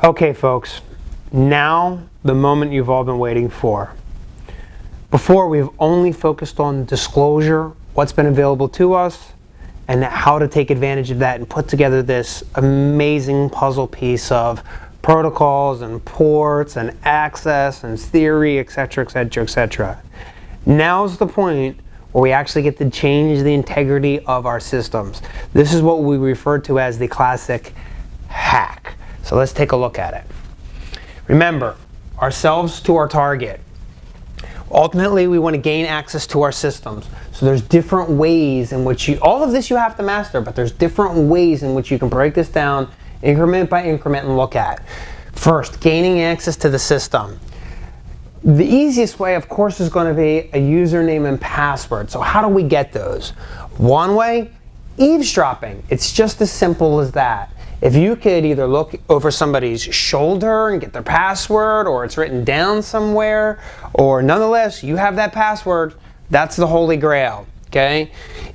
Okay, folks, now the moment you've all been waiting for. Before, we've only focused on disclosure, what's been available to us, and how to take advantage of that and put together this amazing puzzle piece of protocols and ports and access and theory, etc., etc., etc. Now's the point where we actually get to change the integrity of our systems. This is what we refer to as the classic hack. So let's take a look at it. Remember, ourselves to our target. Ultimately, we want to gain access to our systems. So there's different ways in which all of this you have to master, but there's different ways in which you can break this down increment by increment and look at. First, gaining access to the system. The easiest way, of course, is going to be a username and password. So how do we get those? One way, eavesdropping. It's just as simple as that. If you could either look over somebody's shoulder and get their password, or it's written down somewhere, or nonetheless, you have that password, that's the holy grail, okay?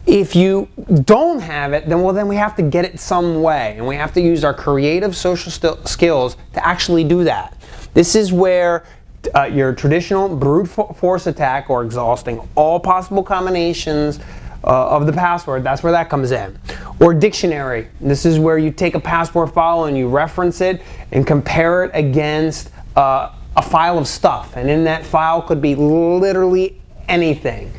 If you don't have it, then we have to get it some way, and we have to use our creative social skills to actually do that. This is where your traditional brute force attack, or exhausting all possible combinations of the password, that's where that comes in. Or dictionary. This is where you take a password file and you reference it and compare it against a file of stuff. And in that file could be literally anything.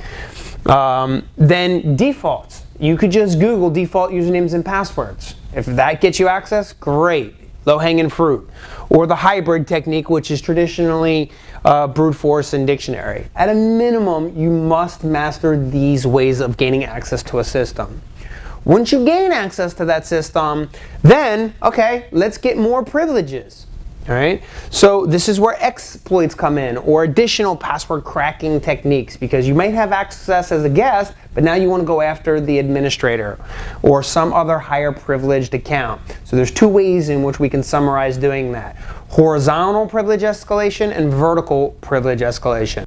Then defaults. You could just Google default usernames and passwords. If that gets you access, great. Low-hanging fruit. Or the hybrid technique, which is traditionally brute force and dictionary. At a minimum, you must master these ways of gaining access to a system. Once you gain access to that system, then, okay, let's get more privileges. All right? So this is where exploits come in, or additional password cracking techniques, because you might have access as a guest, but now you want to go after the administrator or some other higher privileged account. So there's two ways in which we can summarize doing that. Horizontal privilege escalation and vertical privilege escalation.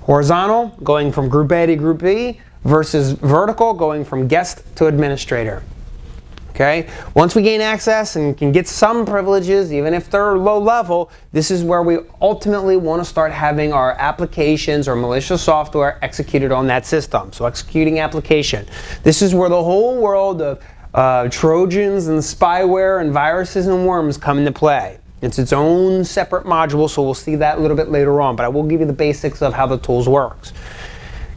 Horizontal, going from group A to group B, versus vertical, going from guest to administrator. Okay? Once we gain access and can get some privileges, even if they're low level, this is where we ultimately want to start having our applications or malicious software executed on that system. So executing application. This is where the whole world of Trojans and spyware and viruses and worms come into play. It's its own separate module, so we'll see that a little bit later on, but I will give you the basics of how the tools works.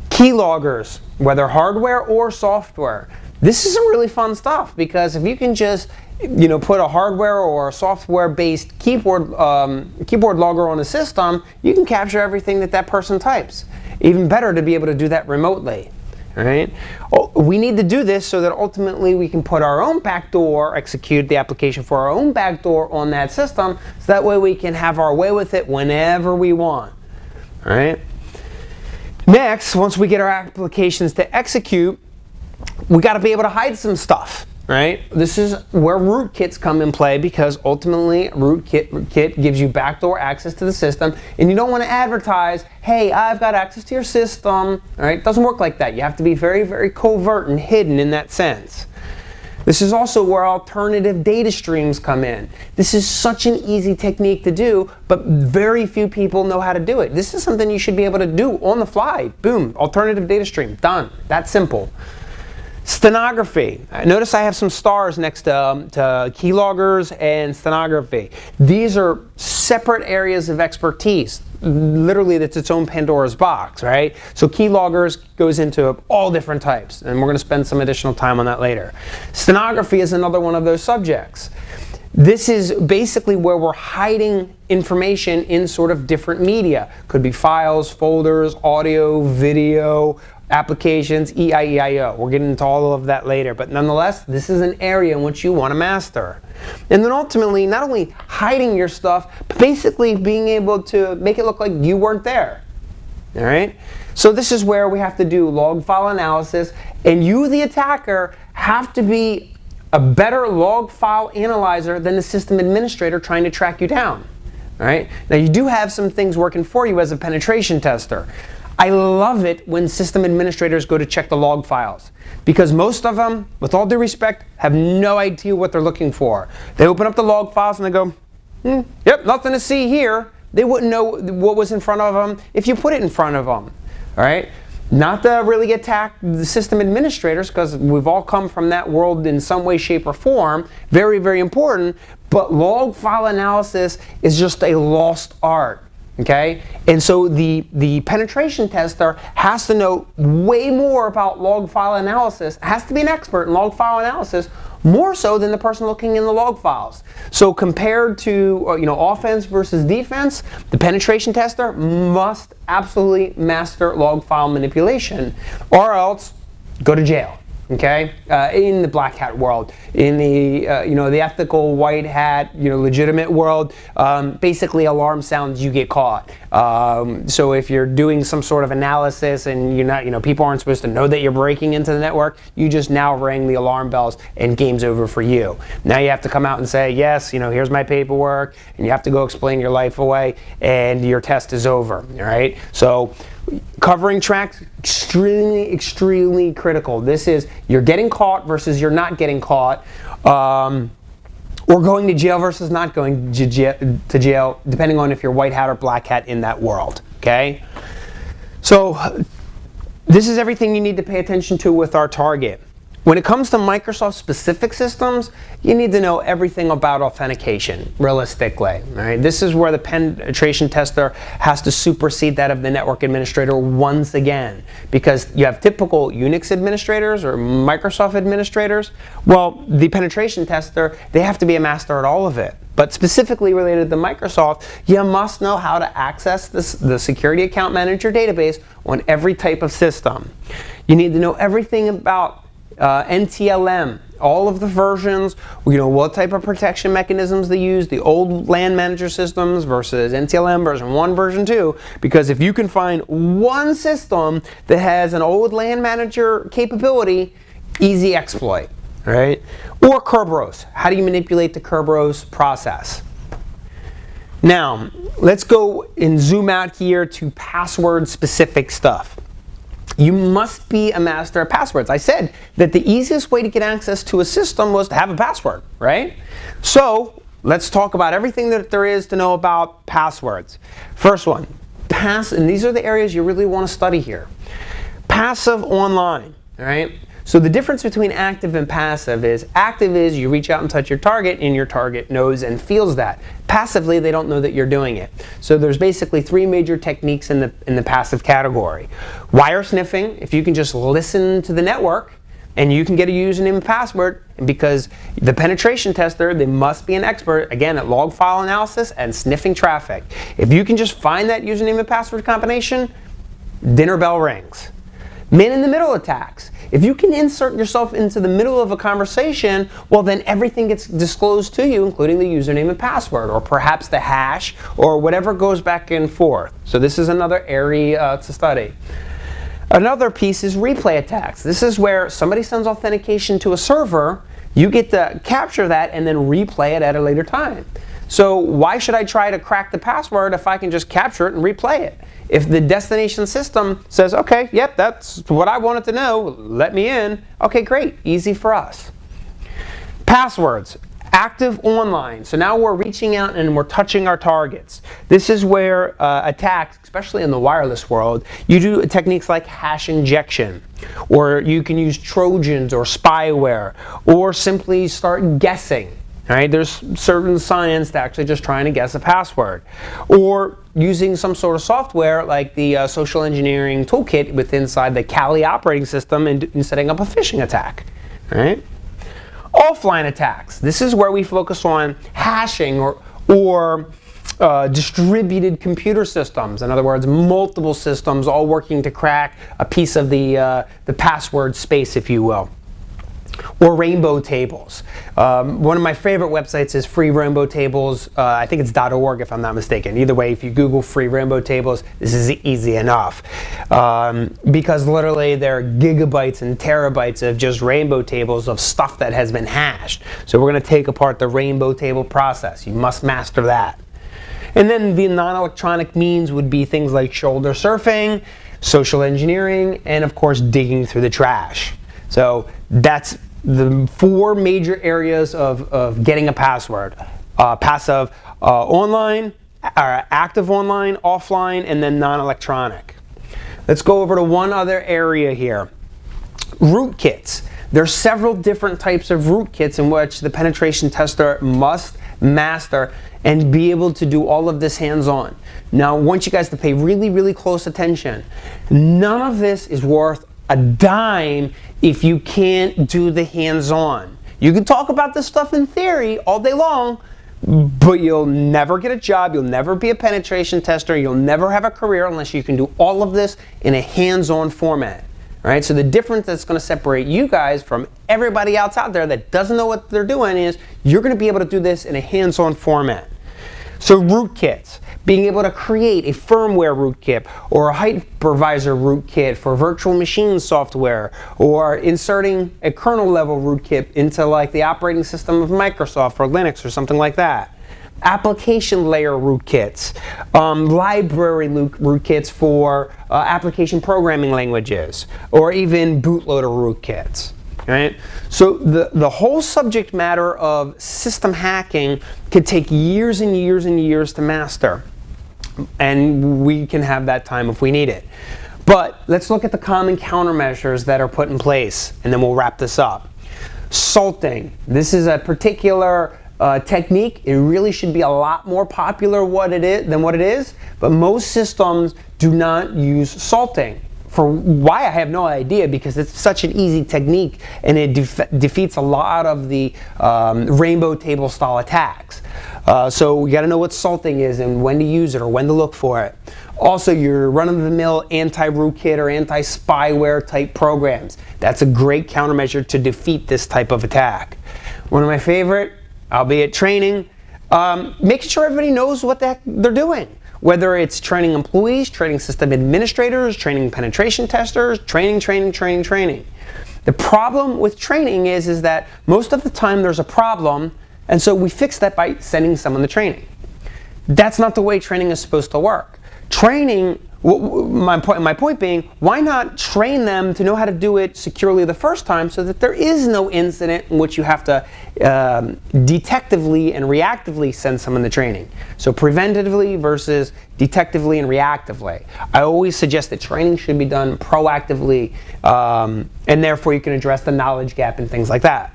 Keyloggers, whether hardware or software. This is some really fun stuff, because if you can just put a hardware or a software-based keyboard logger on a system, you can capture everything that person types. Even better to be able to do that remotely. Right? We need to do this so that ultimately we can put our own backdoor, execute the application for our own backdoor on that system, so that way we can have our way with it whenever we want. All right? Next, once we get our applications to execute, we got to be able to hide some stuff, right? This is where rootkits come in play, because ultimately rootkit gives you backdoor access to the system, and you don't want to advertise, hey, I've got access to your system. All right? It doesn't work like that. You have to be very, very covert and hidden in that sense. This is also where alternative data streams come in. This is such an easy technique to do, but very few people know how to do it. This is something you should be able to do on the fly. Boom, alternative data stream, done. That simple. Stenography. Notice I have some stars next to keyloggers and stenography. These are separate areas of expertise. Literally, that's its own Pandora's box, right? So keyloggers goes into all different types, and we're going to spend some additional time on that later. Stenography is another one of those subjects. This is basically where we're hiding information in sort of different media. Could be files, folders, audio, video, applications, EIO. We're getting into all of that later, but nonetheless, this is an area in which you want to master. And then ultimately, not only hiding your stuff, but basically being able to make it look like you weren't there. All right? So this is where we have to do log file analysis, and you, the attacker, have to be a better log file analyzer than the system administrator trying to track you down. All right? Now, you do have some things working for you as a penetration tester. I love it when system administrators go to check the log files, because most of them, with all due respect, have no idea what they're looking for. They open up the log files and they go, Yep, nothing to see here. They wouldn't know what was in front of them if you put it in front of them. All right? Not to really attack the system administrators, because we've all come from that world in some way, shape, or form. Very, very important. But log file analysis is just a lost art. Okay? And so the penetration tester has to know way more about log file analysis, has to be an expert in log file analysis, more so than the person looking in the log files. So compared to offense versus defense, the penetration tester must absolutely master log file manipulation, or else go to jail. Okay, in the black hat world, in the the ethical white hat legitimate world, basically alarm sounds, you get caught. So if you're doing some sort of analysis and you're not, people aren't supposed to know that you're breaking into the network, you just now ring the alarm bells and game's over for you. Now you have to come out and say, yes, here's my paperwork, and you have to go explain your life away, and your test is over. All right, so covering tracks, extremely, extremely critical. This is you're getting caught versus you're not getting caught, or going to jail versus not going to jail, depending on if you're white hat or black hat in that world. Okay, so this is everything you need to pay attention to with our target. When it comes to Microsoft-specific systems, you need to know everything about authentication, realistically. Right? This is where the penetration tester has to supersede that of the network administrator once again, because you have typical Unix administrators or Microsoft administrators. Well, the penetration tester, they have to be a master at all of it. But specifically related to Microsoft, you must know how to access the Security Account Manager database on every type of system. You need to know everything about NTLM, all of the versions, what type of protection mechanisms they use, the old LAN manager systems versus NTLM version 1, version 2, because if you can find one system that has an old LAN manager capability, easy exploit, right? Or Kerberos. How do you manipulate the Kerberos process? Now, let's go and zoom out here to password-specific stuff. You must be a master of passwords. I said that the easiest way to get access to a system was to have a password, right? So let's talk about everything that there is to know about passwords. First one, and these are the areas you really want to study here. Passive online, all right? So the difference between active and passive is active is you reach out and touch your target, and your target knows and feels that. Passively, they don't know that you're doing it. So there's basically 3 major techniques in the passive category. Wire sniffing, if you can just listen to the network and you can get a username and password, because the penetration tester, they must be an expert, again, at log file analysis and sniffing traffic. If you can just find that username and password combination, dinner bell rings. Man-in-the-middle attacks. If you can insert yourself into the middle of a conversation, well then everything gets disclosed to you, including the username and password, or perhaps the hash, or whatever goes back and forth. So this is another area to study. Another piece is replay attacks. This is where somebody sends authentication to a server, you get to capture that and then replay it at a later time. So why should I try to crack the password if I can just capture it and replay it? If the destination system says, okay, yep, that's what I wanted to know, let me in, okay, great, easy for us. Passwords, active online. So now we're reaching out and we're touching our targets. This is where attacks, especially in the wireless world, you do techniques like hash injection, or you can use Trojans or spyware, or simply start guessing. Right? There's certain science to actually just trying to guess a password, or using some sort of software like the social engineering toolkit inside the Kali operating system and setting up a phishing attack. Right? Offline attacks. This is where we focus on hashing or distributed computer systems. In other words, multiple systems all working to crack a piece of the password space, if you will. Or rainbow tables. One of my favorite websites is Free Rainbow Tables. I think it's .org if I'm not mistaken. Either way, if you Google Free Rainbow Tables, this is easy enough. Because literally there are gigabytes and terabytes of just rainbow tables of stuff that has been hashed. So we're going to take apart the rainbow table process. You must master that. And then the non-electronic means would be things like shoulder surfing, social engineering, and of course digging through the trash. So that's the 4 major areas of getting a password. passive online, active online, offline, and then non-electronic. Let's go over to one other area here. Rootkits. There's several different types of rootkits in which the penetration tester must master and be able to do all of this hands-on. Now, I want you guys to pay really, really close attention. None of this is worth a dime if you can't do the hands-on. You can talk about this stuff in theory all day long, but you'll never get a job, you'll never be a penetration tester, you'll never have a career unless you can do all of this in a hands-on format. All right, so the difference that's going to separate you guys from everybody else out there that doesn't know what they're doing is you're going to be able to do this in a hands-on format. So rootkits, being able to create a firmware rootkit or a hypervisor rootkit for virtual machine software, or inserting a kernel level rootkit into like the operating system of Microsoft or Linux or something like that. Application layer rootkits, library rootkits for application programming languages, or even bootloader rootkits. Right? So the whole subject matter of system hacking could take years and years and years to master, and we can have that time if we need it. But let's look at the common countermeasures that are put in place, and then we'll wrap this up. Salting. This is a particular technique. It really should be a lot more popular than what it is, but most systems do not use salting. For why, I have no idea, because it's such an easy technique and it defeats a lot of the rainbow table style attacks. So we got to know what salting is and when to use it or when to look for it. Also, your run-of-the-mill anti-rootkit or anti-spyware type programs. That's a great countermeasure to defeat this type of attack. One of my favorite, albeit training, making sure everybody knows what the heck they're doing. Whether it's training employees, training system administrators, training penetration testers, training. The problem with training is that most of the time there's a problem, and so we fix that by sending someone to training. That's not the way training is supposed to work. Training, my point being, why not train them to know how to do it securely the first time so that there is no incident in which you have to detectively and reactively send someone to training. So preventatively versus detectively and reactively. I always suggest that training should be done proactively, and therefore you can address the knowledge gap and things like that.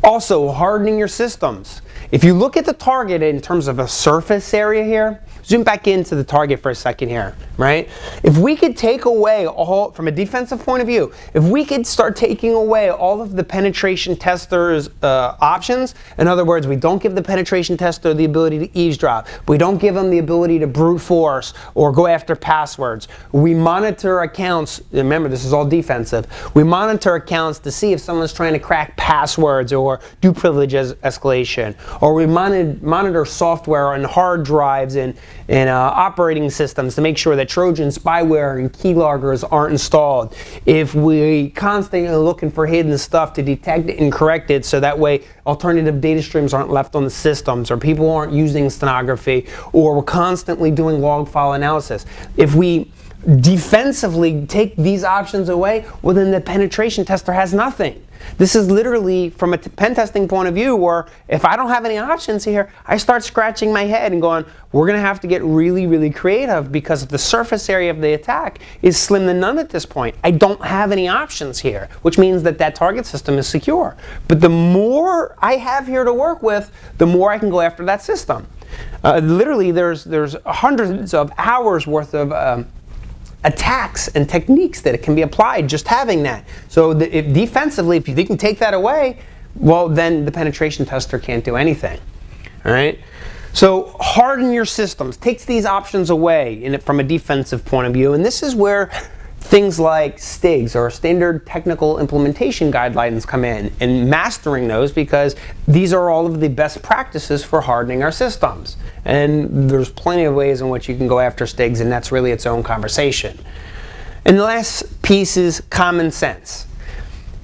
Also, hardening your systems. If you look at the target in terms of a surface area here, zoom back into the target for a second here, right? If we could take away all, from a defensive point of view, if we could start taking away all of the penetration testers' options, in other words, we don't give the penetration tester the ability to eavesdrop, we don't give them the ability to brute force or go after passwords, we monitor accounts, remember this is all defensive, we monitor accounts to see if someone's trying to crack passwords or do privilege escalation, or we monitor software on hard drives and operating systems to make sure that Trojan spyware and keyloggers aren't installed. If we constantly are looking for hidden stuff to detect it and correct it, so that way alternative data streams aren't left on the systems, or people aren't using stenography, or we're constantly doing log file analysis. If we defensively take these options away, well then the penetration tester has nothing. This is literally from a pen testing point of view where if I don't have any options here, I start scratching my head and going, we're going to have to get really, really creative because the surface area of the attack is slim to none at this point. I don't have any options here, which means that that target system is secure. But the more I have here to work with, the more I can go after that system. Literally, there's hundreds of hours worth of attacks and techniques that it can be applied just having that. So if defensively, if you can take that away, well then the penetration tester can't do anything. All right. So harden your systems, takes these options away from a defensive point of view, and this is where things like STIGs, or Standard Technical Implementation Guidelines, come in, and mastering those, because these are all of the best practices for hardening our systems. And there's plenty of ways in which you can go after STIGs, and that's really its own conversation. And the last piece is common sense.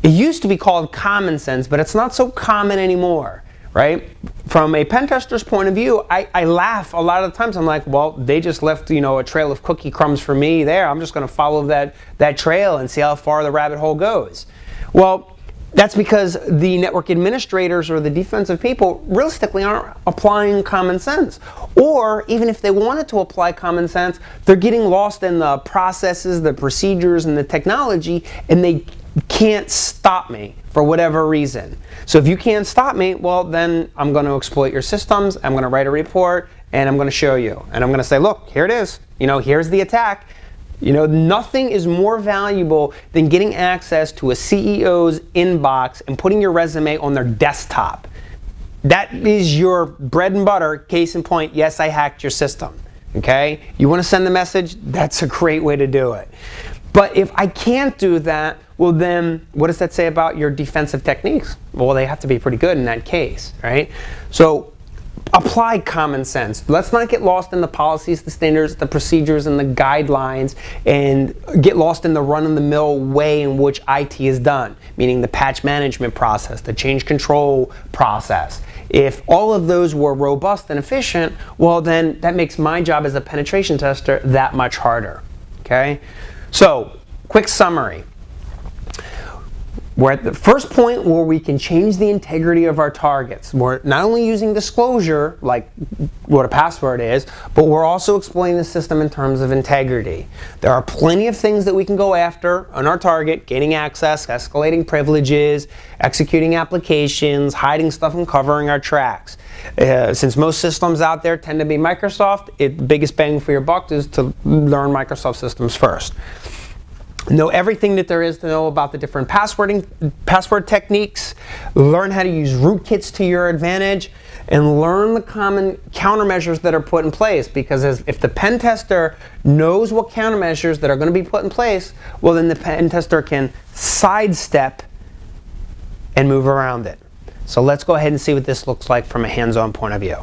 It used to be called common sense, but it's not so common anymore. Right? From a pen tester's point of view, I laugh a lot of the times. I'm like, well, they just left, a trail of cookie crumbs for me there. I'm just going to follow that trail and see how far the rabbit hole goes. Well, That's because the network administrators or the defensive people realistically aren't applying common sense. Or even if they wanted to apply common sense, they're getting lost in the processes, the procedures, and the technology, and they can't stop me for whatever reason. So if you can't stop me, well, then I'm going to exploit your systems, I'm going to write a report, and I'm going to show you. And I'm going to say, look, here it is. Here's the attack. Nothing is more valuable than getting access to a CEO's inbox and putting your resume on their desktop. That is your bread and butter. Case in point, yes, I hacked your system. Okay? You want to send the message? That's a great way to do it. But if I can't do that, well then, what does that say about your defensive techniques? Well, they have to be pretty good in that case, right? So, apply common sense. Let's not get lost in the policies, the standards, the procedures, and the guidelines, and get lost in the run-of-the-mill way in which IT is done, meaning the patch management process, the change control process. If all of those were robust and efficient, well then that makes my job as a penetration tester that much harder. Okay? So, quick summary. We're at the first point where we can change the integrity of our targets. We're not only using disclosure, like what a password is, but we're also exploiting the system in terms of integrity. There are plenty of things that we can go after on our target: gaining access, escalating privileges, executing applications, hiding stuff, and covering our tracks. Since most systems out there tend to be Microsoft, the biggest bang for your buck is to learn Microsoft systems first. Know everything that there is to know about the different password techniques, learn how to use rootkits to your advantage, and learn the common countermeasures that are put in place, because if the pen tester knows what countermeasures that are going to be put in place, well then the pen tester can sidestep and move around it. So let's go ahead and see what this looks like from a hands-on point of view.